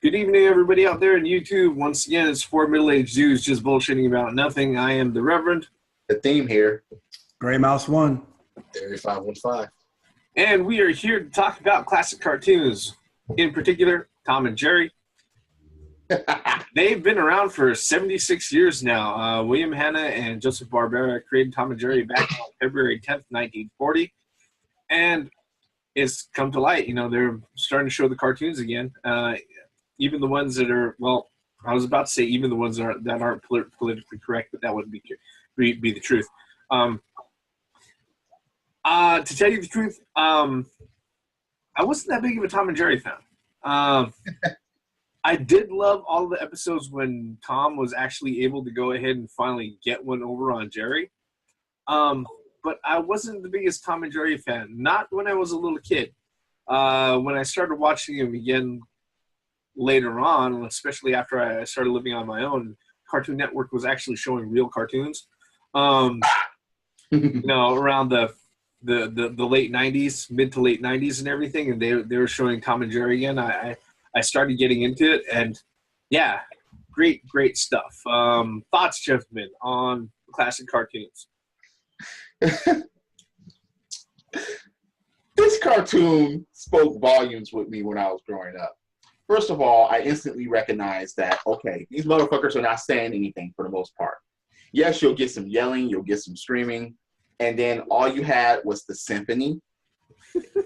Good evening, everybody out there on YouTube. Once again, it's four middle-aged dudes just bullshitting about nothing. I am the Reverend. The theme here. Gray Mouse 1. Theory515. And we are here to talk about classic cartoons. In particular, Tom and Jerry. They've been around for 76 years now. William Hanna and Joseph Barbera created Tom and Jerry back on February 10th, 1940. And it's come to light. You know, they're starting to show the cartoons again. Even the ones that are, well, I was about to say even the ones that aren't politically correct, but that wouldn't be the truth. To tell you the truth, I wasn't that big of a Tom and Jerry fan. I did love all of the episodes when Tom was actually able to go ahead and finally get one over on Jerry. But I wasn't the biggest Tom and Jerry fan. Not when I was a little kid. When I started watching him again later on, especially after I started living on my own, Cartoon Network was actually showing real cartoons. You know, around the late 90s, mid to late 90s and everything, and they were showing Tom and Jerry again. I started getting into it, and yeah, great stuff. Thoughts, gentlemen, on classic cartoons? This cartoon spoke volumes with me when I was growing up. First of all, I instantly recognized that, okay, these motherfuckers are not saying anything for the most part. Yes, you'll get some yelling, you'll get some screaming, and then all you had was the symphony.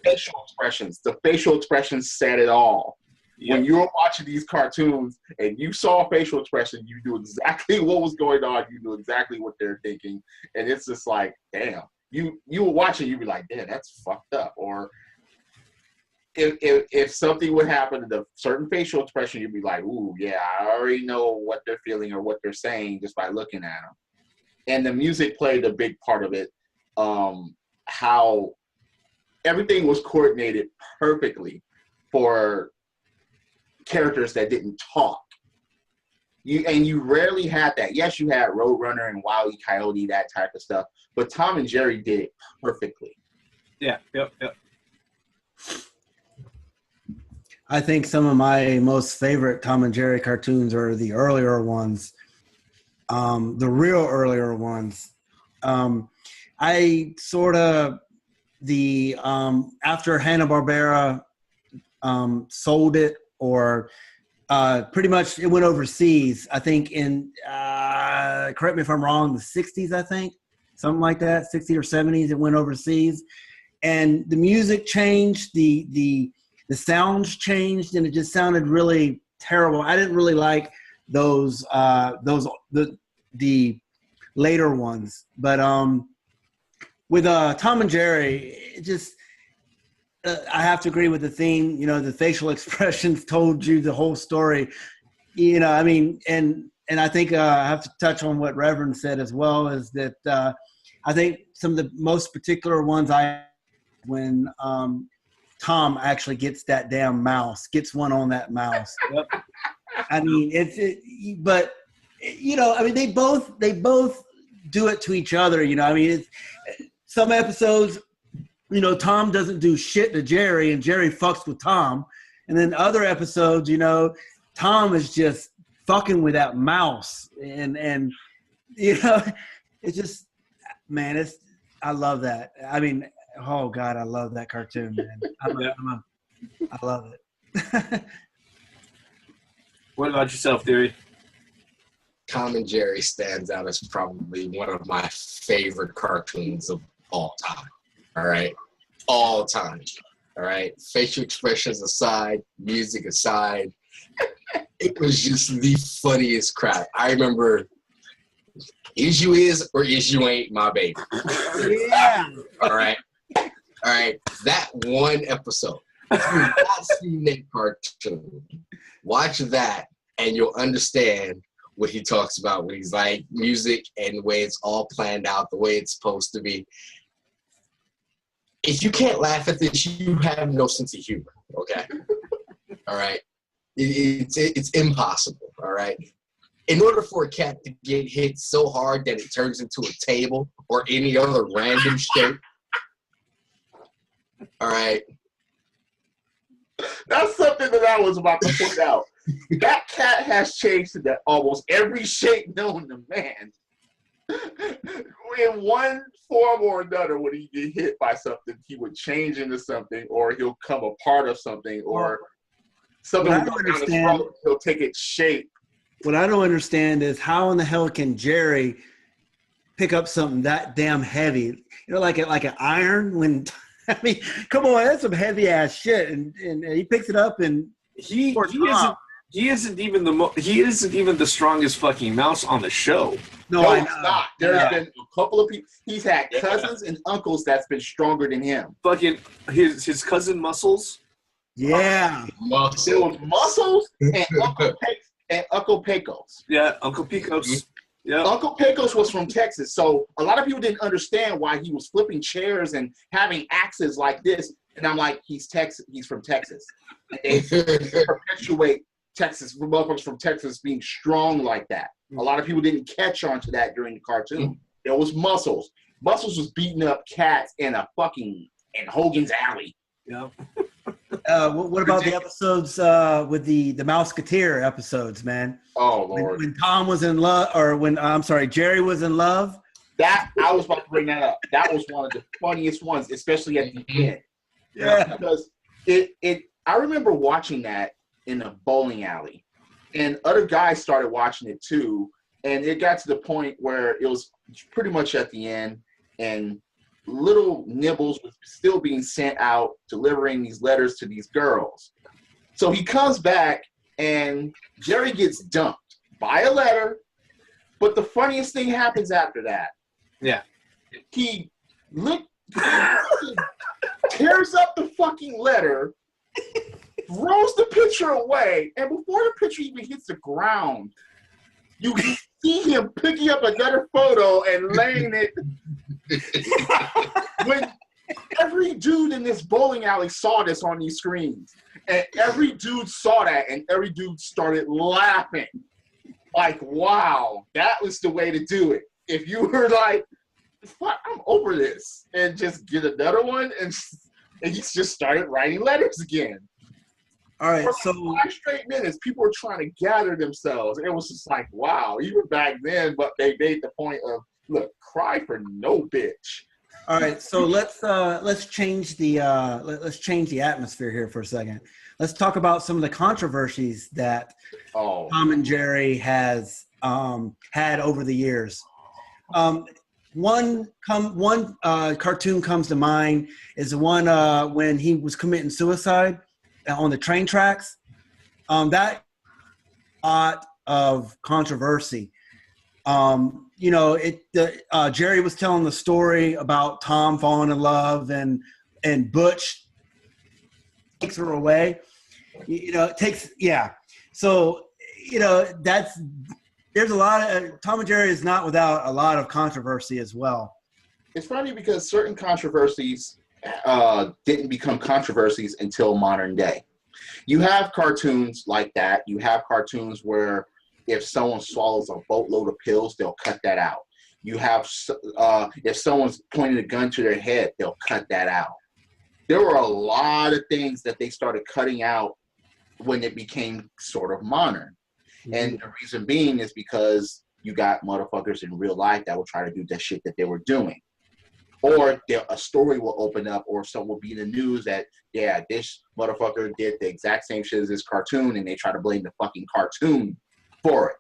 Facial expressions. The facial expressions said it all. Yep. When you were watching these cartoons and you saw facial expression, you knew exactly what was going on. You knew exactly what they're thinking. And it's just like, damn. You were watching, you'd be like, damn, that's fucked up. Or if something would happen to the certain facial expression, you'd be like, ooh, yeah, I already know what they're feeling or what they're saying just by looking at them. And the music played a big part of it. How everything was coordinated perfectly for characters that didn't talk. You rarely had that. Yes, you had Roadrunner and Wile E. Coyote, that type of stuff, but Tom and Jerry did it perfectly. Yeah, yep. I think some of my most favorite Tom and Jerry cartoons are the earlier ones, the real earlier ones. I sort of, after Hanna-Barbera sold it, or pretty much it went overseas, I think in, correct me if I'm wrong, the 60s, I think, something like that, 60s or 70s, it went overseas. And the music changed, the sounds changed, and it just sounded really terrible. I didn't really like the later ones. But with Tom and Jerry, it just, I have to agree with the theme. You know, the facial expressions told you the whole story. You know, I mean, and I think I have to touch on what Reverend said as well, is that I think some of the most particular ones when Tom actually gets that damn mouse, gets one on that mouse. Yep. I mean, but you know, I mean, they both do it to each other. You know, I mean, some episodes, you know, Tom doesn't do shit to Jerry, and Jerry fucks with Tom. And then other episodes, you know, Tom is just fucking with that mouse, and you know, it's just, man, I love that. I mean, oh God, I love that cartoon, man. I love it. What about yourself, Theory? Tom and Jerry stands out as probably one of my favorite cartoons of all time. All right? All time. All right? Facial expressions aside, music aside, it was just the funniest crap. I remember, is you is or is you ain't my baby. Yeah. All right? All right? That one episode. If you've not seen that cartoon, watch that and you'll understand what he talks about when he's like music and the way it's all planned out, the way it's supposed to be. If you can't laugh at this, you have no sense of humor, okay? All right? It's impossible, all right? In order for a cat to get hit so hard that it turns into a table or any other random shape, all right? That's something something that I was about to point out. That cat has changed to almost every shape known to man. In one form or another, when he get hit by something, he would change into something, or he'll come a part of something, or something will go down his throat. He'll take its shape. What I don't understand is how in the hell can Jerry pick up something that damn heavy? You know, like an iron. When I mean, come on, that's some heavy ass shit, and he picks it up and he isn't even the strongest fucking mouse on the show. No, he's not. There's been a couple of people. He's had cousins and uncles that's been stronger than him. Fucking his cousin Muscles. Yeah, There was Muscles and Uncle Pecos. Yeah, Uncle Pecos. Yeah, Uncle Pecos was from Texas, so a lot of people didn't understand why he was flipping chairs and having axes like this. And I'm like, he's from Texas. And they perpetuate Texas, motherfuckers from Texas being strong like that. A lot of people didn't catch on to that during the cartoon. There was Muscles. Muscles was beating up cats in Hogan's Alley. Yeah. What about the episodes with the Mouseketeer episodes, man? Oh Lord! When Tom was in love, or when Jerry was in love. That I was about to bring that up. That was one of the funniest ones, especially at the end. Yeah. Because I remember watching that in a bowling alley, and other guys started watching it too, and it got to the point where it was pretty much at the end, and little Nibbles was still being sent out delivering these letters to these girls. So he comes back and Jerry gets dumped by a letter, but the funniest thing happens after that. Yeah. He tears up the fucking letter, throws the picture away, and before the picture even hits the ground, you can see him picking up another photo and laying it. When every dude in this bowling alley saw this on these screens, and every dude saw that, and every dude started laughing. Like, wow, that was the way to do it. If you were like, fuck, I'm over this, and just get another one, and he just started writing letters again. All right, For like 5 straight minutes, people were trying to gather themselves, and it was just like, wow, even back then, but they made the point of, look, cry for no bitch. All right, so let's change the atmosphere here for a second. Let's talk about some of the controversies that Tom and Jerry has had over the years. One cartoon comes to mind is the one when he was committing suicide on the train tracks. That lot of controversy. Jerry was telling the story about Tom falling in love and Butch takes her away. So, there's a lot of, Tom and Jerry is not without a lot of controversy as well. It's funny because certain controversies didn't become controversies until modern day. You have cartoons like that. You have cartoons where if someone swallows a boatload of pills, they'll cut that out. You have, if someone's pointing a gun to their head, they'll cut that out. There were a lot of things that they started cutting out when it became sort of modern. Mm-hmm. And the reason being is because you got motherfuckers in real life that will try to do the shit that they were doing. Or a story will open up, or someone will be in the news that, yeah, this motherfucker did the exact same shit as this cartoon, and they try to blame the fucking cartoon for it.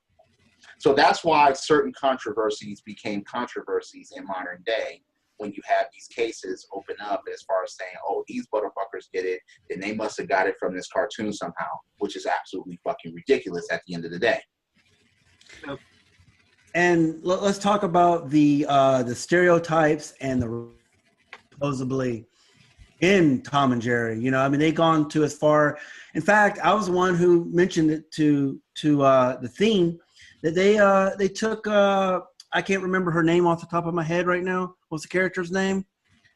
So that's why certain controversies became controversies in modern day, when you have these cases open up as far as saying, oh, these motherfuckers did it, then they must have got it from this cartoon somehow, which is absolutely fucking ridiculous at the end of the day. Yep. And let's talk about the stereotypes and the supposedly in Tom and Jerry. They've gone to as far. In fact, I was the one who mentioned it to the theme that they took. I can't remember her name off the top of my head right now. What's the character's name?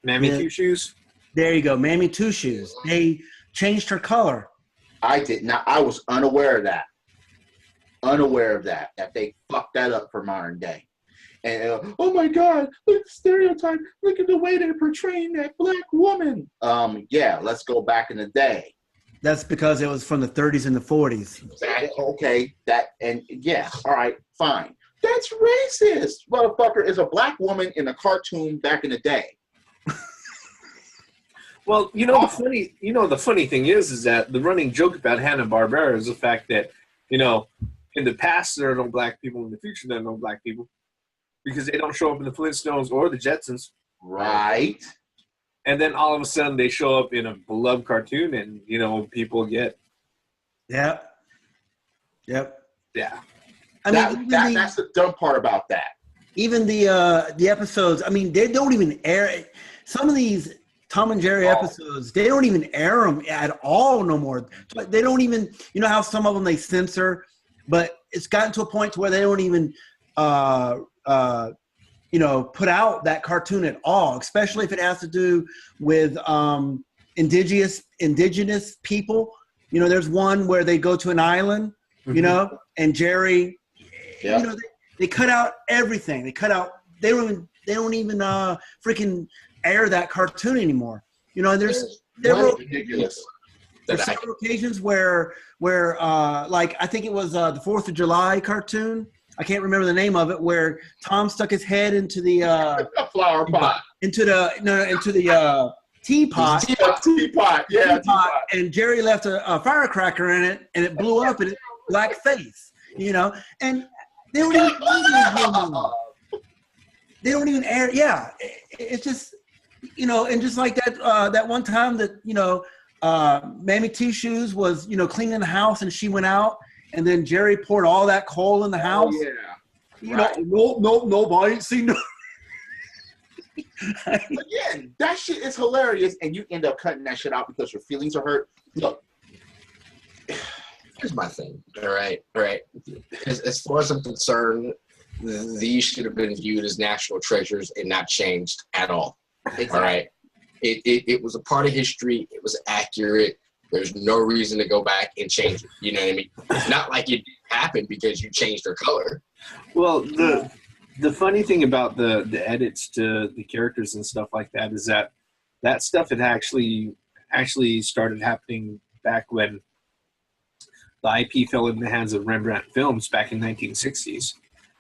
Mammy Two Shoes. There you go, Mammy Two Shoes. They changed her color. I did not. I was unaware of that. That they fucked that up for modern day. And oh my God, look at the stereotype. Look at the way they're portraying that black woman. Yeah, let's go back in the day. That's because it was from the 30s and the 40s. Okay, all right, fine. That's racist. Motherfucker is a black woman in a cartoon back in the day. Well, the funny thing is that the running joke about Hanna-Barbera is the fact that, in the past there are no black people, in the future there are no black people, because they don't show up in the Flintstones or the Jetsons. Right. And then all of a sudden they show up in a beloved cartoon, and people get. Yep. Yeah. I mean, that's the dumb part about that. Even the episodes. I mean, they don't even air it. Some of these Tom and Jerry episodes, they don't even air them at all no more. They don't even. You know how some of them they censor, but it's gotten to a point to where they don't even. Put out that cartoon at all, especially if it has to do with indigenous people. There's one where they go to an island, and Jerry, they cut out everything. They don't even freaking air that cartoon anymore. There's ridiculous. There's several occasions where like I think it was the 4th of July cartoon. I can't remember the name of it, where Tom stuck his head into the flower pot, into the teapot. Teapot, and Jerry left a firecracker in it, and it blew up, and it black face, and they don't even they don't even air. Yeah, it's just and just like that one time that Mammy T Shoes was right. House, and she went out. And then Jerry poured all that coal in the house. Oh, yeah. Right. No, I ain't seen no. Again, that shit is hilarious, and you end up cutting that shit out because your feelings are hurt. Look, here's my thing. All right. As far as I'm concerned, these should have been viewed as national treasures and not changed at all. Exactly. All right. It was a part of history. It was accurate. There's no reason to go back and change it. You know what I mean? It's not like it didn't happen because you changed their color. Well, the funny thing about the edits to the characters and stuff like that is that stuff had actually started happening back when the IP fell in the hands of Rembrandt Films back in 1960s.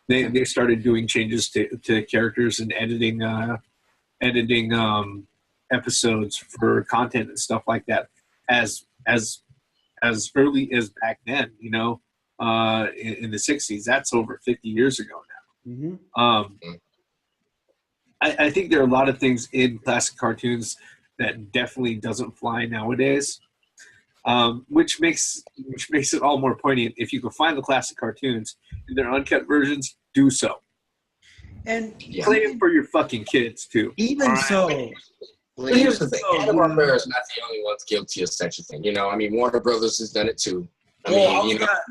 They started doing changes to characters and editing episodes for content and stuff like that. As early as back then, in the 60s. That's over 50 years ago now. Mm-hmm. I think there are a lot of things in classic cartoons that definitely doesn't fly nowadays, which makes it all more poignant. If you can find the classic cartoons in their uncut versions, do so. And play them for your fucking kids, too. Even so... But here's the thing. Hanna-Barbera is not the only ones guilty of such a thing. Warner Brothers has done it too. I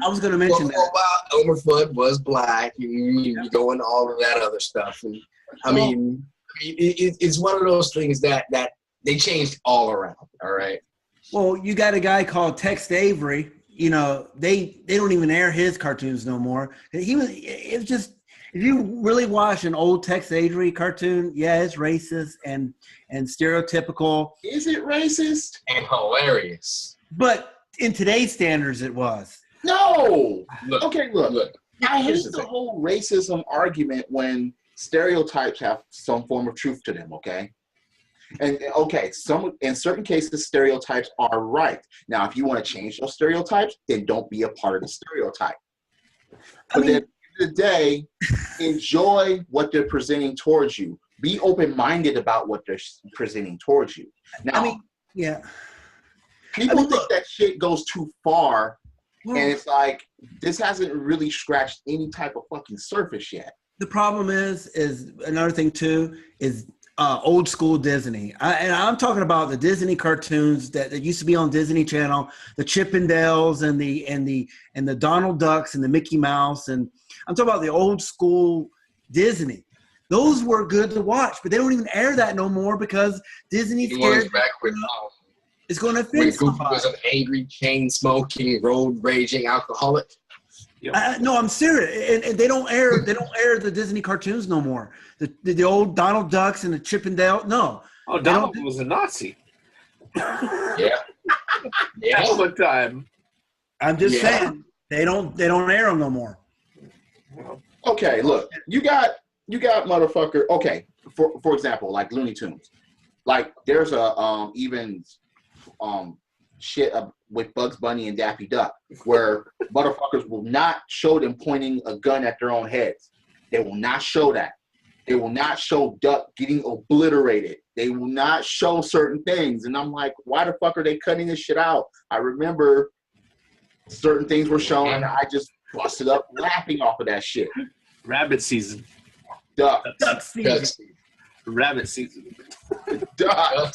was going to mention that. Elmer Fudd was black. You go into all of that other stuff. And it's one of those things that they changed all around. All right. Well, you got a guy called Tex Avery. They don't even air his cartoons no more. It was just. If you really watch an old Tex Avery cartoon, yeah, it's racist and stereotypical. Is it racist? And hilarious. But in today's standards, it was. No. Look. I hate the whole racism argument when stereotypes have some form of truth to them, okay? And, in certain cases, stereotypes are right. Now, if you want to change those stereotypes, then don't be a part of the stereotype. The day, enjoy what they're presenting towards you. Be open-minded about what they're presenting towards you. Now, people think that shit goes too far, and it's like, this hasn't really scratched any type of fucking surface yet. The problem is another thing too is old school Disney. I'm talking about the Disney cartoons that used to be on Disney Channel, the Chippendales and the Donald Ducks and the Mickey Mouse, and I'm talking about the old school Disney. Those were good to watch, but they don't even air that no more because Disney's scared it's going to offend somebody. Was an angry, chain-smoking, road-raging alcoholic. No, I'm serious, and they don't air the Disney cartoons no more. The old Donald Ducks and the Chippendale. No. Oh, Donald was a Nazi. Yeah. At one time. I'm just saying they don't air them no more. Okay, look, you got motherfucker. Okay, for example, like Looney Tunes, like there's a even shit with Bugs Bunny and Daffy Duck where motherfuckers will not show them pointing a gun at their own heads. They will not show that. They will not show Duck getting obliterated. They will not show certain things. And I'm like, why the fuck are they cutting this shit out? I remember certain things were shown and I just busted up laughing off of that shit. Rabbit season. Duck season. Rabbit season. Duck.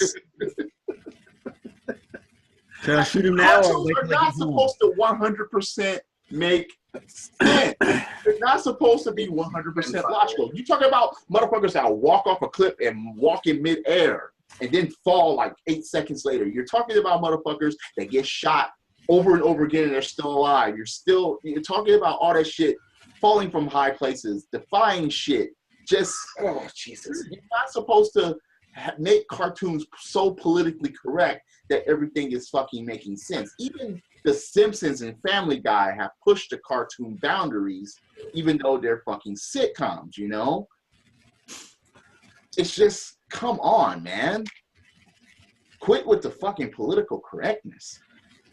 Should I shoot him now? Cartoons are not supposed to 100% make sense. They're not supposed to be 100% logical. You talking about motherfuckers that walk off a cliff and walk in midair and then fall like 8 seconds later. You're talking about motherfuckers that get shot over and over again and they're still alive. You're talking about all that shit, falling from high places, defying shit. Just, oh, Jesus. You're not supposed to make cartoons so politically correct that everything is fucking making sense. Even The Simpsons and Family Guy have pushed the cartoon boundaries, even though they're fucking sitcoms, you know? It's just, come on, man. Quit with the fucking political correctness.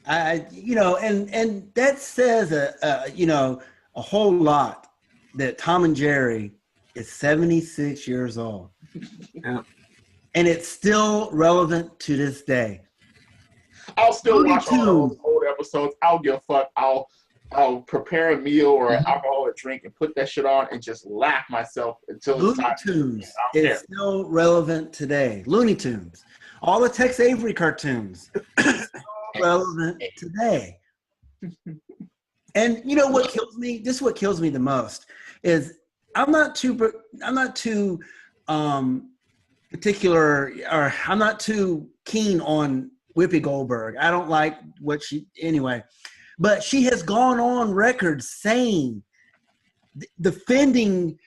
And that says a whole lot that Tom and Jerry is 76 years old. Yeah. And it's still relevant to this day. I'll still Looney watch all those Tunes. old episodes. I'll give a fuck. I'll prepare a meal or an alcoholic drink and put that shit on and just laugh myself until it's Looney time. Tunes is still relevant today. Looney Tunes. All the Tex Avery cartoons still relevant today. And you know what kills me? This is what kills me the most is I'm not too particular, or I'm not too keen on Whoopi Goldberg. I don't like what anyway. But she has gone on record saying, defending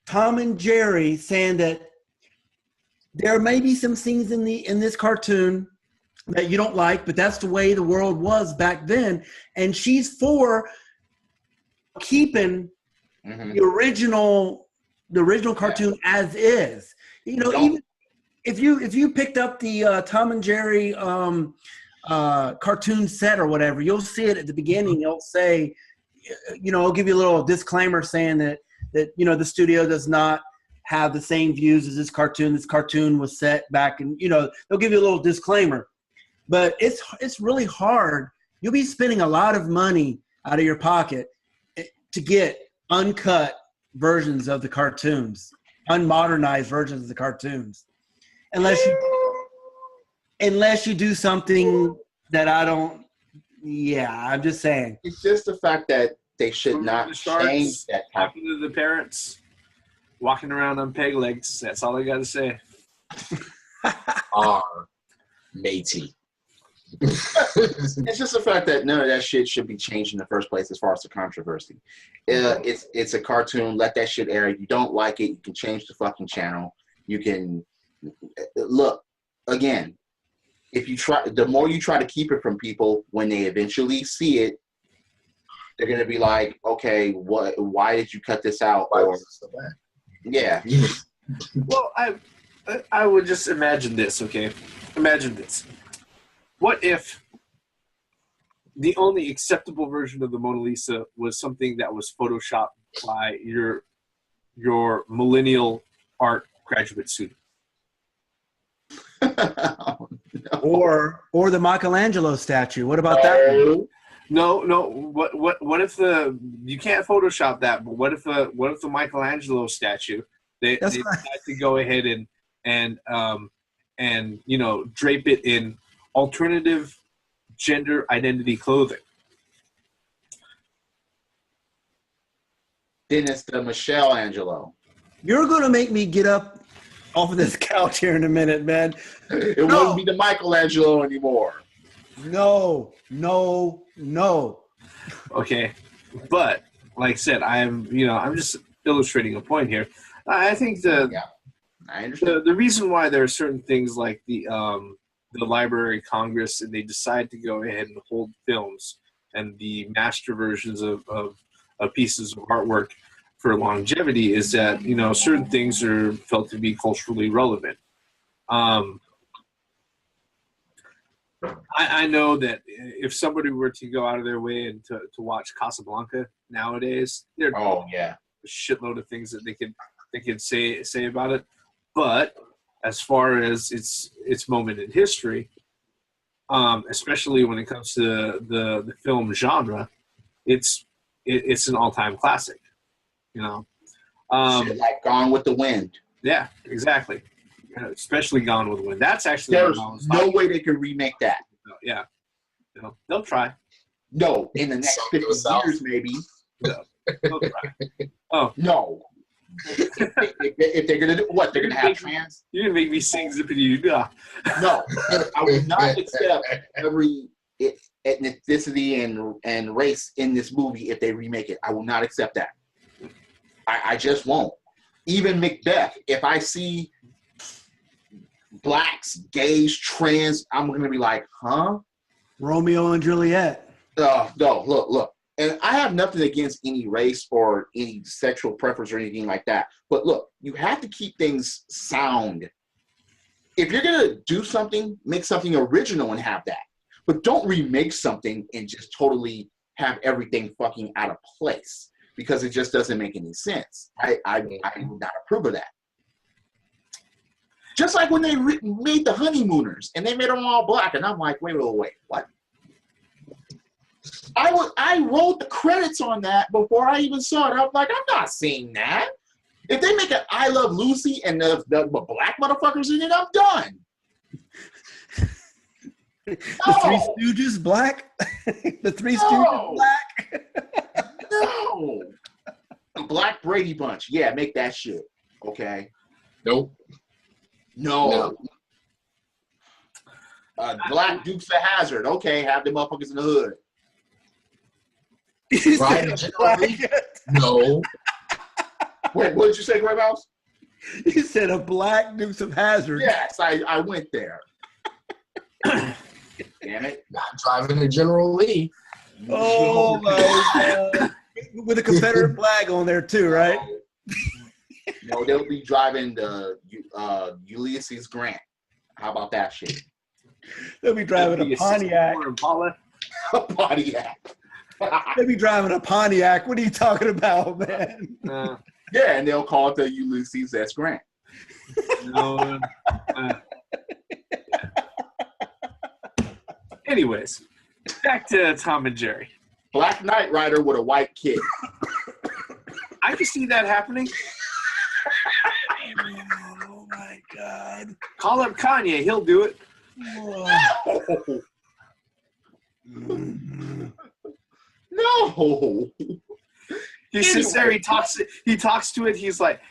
Tom and Jerry, saying that there may be some scenes in this cartoon that you don't like, but that's the way the world was back then. And she's for keeping the original cartoon as is. You know, even if you picked up the Tom and Jerry cartoon set or whatever, you'll see it at the beginning. It'll say, it'll give you a little disclaimer saying that the studio does not have the same views as this cartoon. This cartoon was set back, and they'll give you a little disclaimer. But it's really hard. You'll be spending a lot of money out of your pocket to get uncut versions of the cartoons, unmodernized versions of the cartoons. Unless you do something that I don't, I'm just saying. It's just the fact that they should not change that. Talking to the parents, walking around on peg legs. That's all I got to say. Matey. It's just the fact that none of that shit should be changed in the first place as far as the controversy. It's a cartoon. Let that shit air. You don't like it, you can change the fucking channel. You can look again. If you try, the more you try to keep it from people, when they eventually see it, they're gonna be like, "Okay, what? Why did you cut this out?" Why was it so bad? Yeah. Well, I would just imagine this. Okay, imagine this. What if the only acceptable version of the Mona Lisa was something that was photoshopped by your millennial art graduate student? Oh, no. Or the Michelangelo statue. What about that? No. What if you can't Photoshop that? But what if the Michelangelo statue they decide to go ahead and drape it in alternative gender identity clothing? Then it's the Michelle Angelo. You're gonna make me get up off of this couch here in a minute, man. It wouldn't be the Michelangelo anymore. No. Okay, but like I said, I'm just illustrating a point here. I think I understand. the reason why there are certain things like the the Library of Congress and they decide to go ahead and hold films and the master versions of pieces of artwork for longevity is that, you know, certain things are felt to be culturally relevant. I know that if somebody were to go out of their way and to watch Casablanca nowadays, there's a shitload of things that they could say about it. But as far as its moment in history, especially when it comes to the film genre, it's an all-time classic. You know, shit like Gone with the Wind. Yeah, exactly. Especially Gone with the Wind. That's actually there's no way they can remake that. Yeah, you know, they'll try. No, in the next 50 years, maybe. No, they'll try. Oh no. if they're gonna do what, they're gonna have trans. You're gonna make me sing Zippity Doo. No, I would not accept every ethnicity and race in this movie if they remake it. I will not accept that. I just won't. Even Macbeth, if I see blacks, gays, trans, I'm gonna be like, huh? Romeo and Juliet. No, look. And I have nothing against any race or any sexual preference or anything like that. But look, you have to keep things sound. If you're gonna do something, make something original and have that. But don't remake something and just totally have everything fucking out of place, because it just doesn't make any sense. I would not approve of that. Just like when they made the Honeymooners and they made them all black, and I'm like, wait, what? I wrote the credits on that before I even saw it. I'm like, I'm not seeing that. If they make an I Love Lucy and the black motherfuckers in it, I'm done. The Three Stooges black? The Three Stooges black? No. The Black Brady Bunch. Yeah, make that shit. Okay. Nope. No. Black Dukes of Hazzard. Okay, have them motherfuckers in the hood. Right? No. Wait, what did you say, Grey Mouse? You said a Black Dukes of Hazzard. Yes, I went there. Damn it. Not driving a General Lee. Oh, my God. With a Confederate flag on there, too, right? No, they'll be driving the Ulysses Grant. How about that shit? They'll be driving a Pontiac. A Pontiac. They'll be driving a Pontiac. What are you talking about, man? Yeah, and they'll call it the Ulysses S. Grant. No. Anyways, back to Tom and Jerry. Black Knight Rider with a white kid. I can see that happening. Oh, my God. Call up Kanye. He'll do it. No. He sits there. He talks to it. He's like,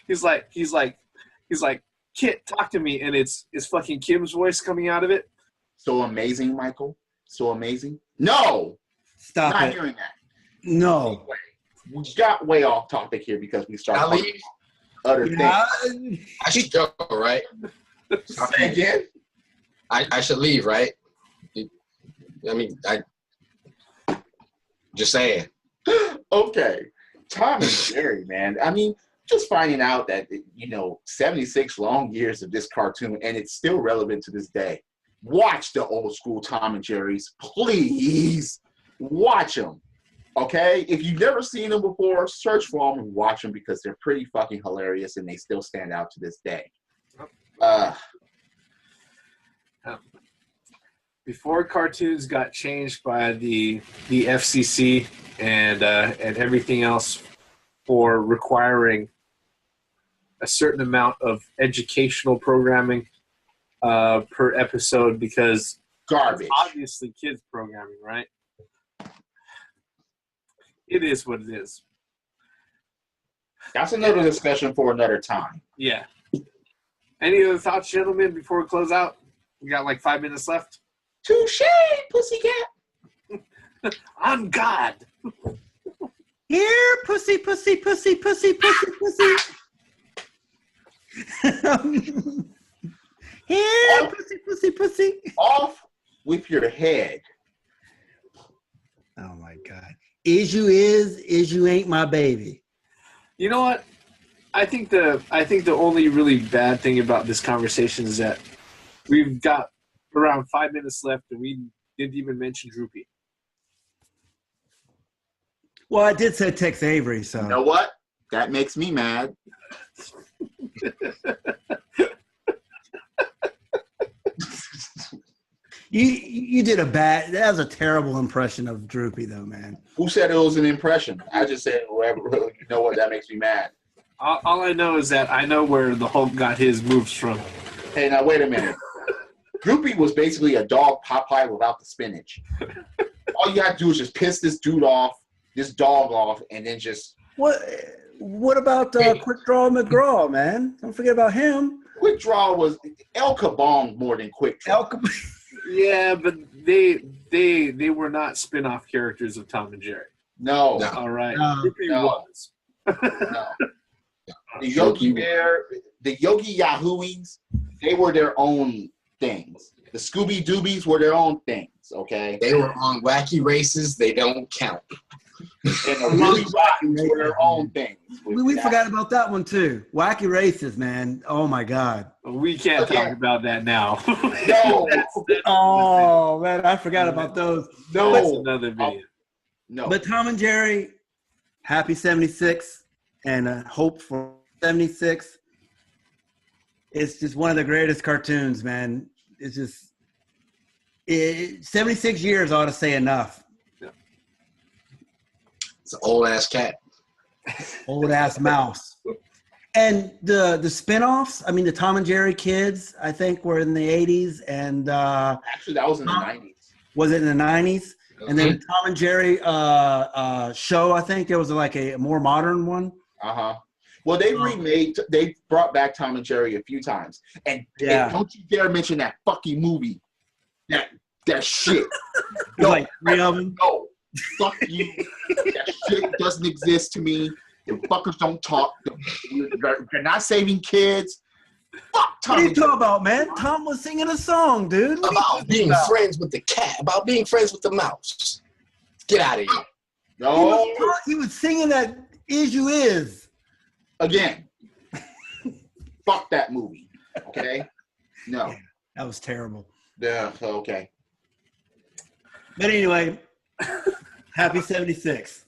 Kit, talk to me, and it's fucking Kim's voice coming out of it. So amazing, Michael. So amazing. No. Stop Not it. hearing that. No. We got way off topic here because we started talking other things. I should go, right? Say again? I should leave, right? I mean, just saying. Okay. Tom and Jerry, man. I mean, just finding out that, 76 long years of this cartoon, and it's still relevant to this day. Watch the old school Tom and Jerry's. Please watch them. Okay? If you've never seen them before, search for them and watch them because they're pretty fucking hilarious and they still stand out to this day. Before cartoons got changed by the FCC and everything else for requiring a certain amount of educational programming per episode, because garbage. It's obviously kids programming, right? It is what it is. That's another discussion for another time. Yeah. Any other thoughts, gentlemen, before we close out? We got like 5 minutes left. Touche, pussycat. I'm God. Here, pussy, pussy, pussy, pussy, pussy, pussy. Here, pussy. Off with your head. Oh my God. Is you ain't my baby. You know what? I think the only really bad thing about this conversation is that we've got around 5 minutes left and we didn't even mention Droopy. Well, I did say Tex Avery, so. You know what? That makes me mad. You did that was a terrible impression of Droopy though, man. Who said it was an impression? I just said whoever. You know what? That makes me mad. All I know is that I know where the Hulk got his moves from. Hey, now wait a minute. Droopy was basically a dog Popeye without the spinach. All you have to do is just piss this dog off, and then just. What about Quick Draw McGraw, man? Don't forget about him. Quick Draw was El Kabong more than Quick Draw. Yeah, but they were not spin-off characters of Tom and Jerry. No. All right. No. Droopy was. No. The Yogi Bear, the Yogi Yahooies, they were their own things. The Scooby Doobies were their own things, okay? They were on wacky races. They don't count. And the really Rottens were their own things. We forgot about that one too. Wacky Races, man. Oh my God. We can't talk about that now. No. Oh man, I forgot about those. No. That's another video. No. But Tom and Jerry, happy 76 and hope for 76. It's just one of the greatest cartoons, man. It's just 76 years ought to say enough. It's an old ass cat. Old ass mouse. And the spin-offs, I mean the Tom and Jerry kids, I think were in the 80s and actually that was in the 90s. Was it in the 90s? And then Tom and Jerry show, I think there was like a more modern one. Uh-huh. Well, they brought back Tom and Jerry a few times. And don't you dare mention that fucking movie. That shit. No, like 3 of them. No. Fuck you. That shit doesn't exist to me. The fuckers don't talk. They're not saving kids. Fuck Tom. What are you talking about, man? Tom was singing a song, dude. About being friends with the cat. About being friends with the mouse. Get out of here. No. He was singing that Is You Is. Again. Fuck that movie. Okay? No. Yeah, that was terrible. Yeah, okay. But anyway, happy 76.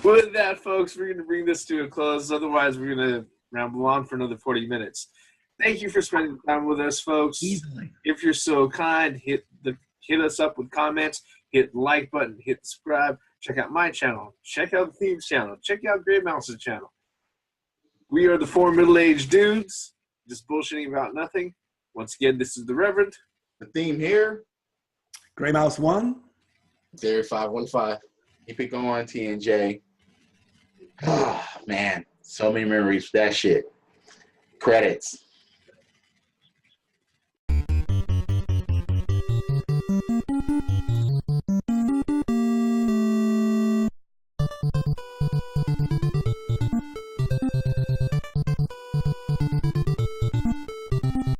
With that, folks, we're going to bring this to a close. Otherwise, we're going to ramble on for another 40 minutes. Thank you for spending time with us, folks. Easily. If you're so kind, hit us up with comments, hit the like button, hit subscribe, check out my channel, check out the Theme's channel, check out Gray Mouse's channel. We are the 4 middle-aged dudes, just bullshitting about nothing. Once again, this is the Reverend. The theme here. Gray Mouse 1. Theory515. Keep it going, TNJ. Oh, man. So many memories for that shit. Credits.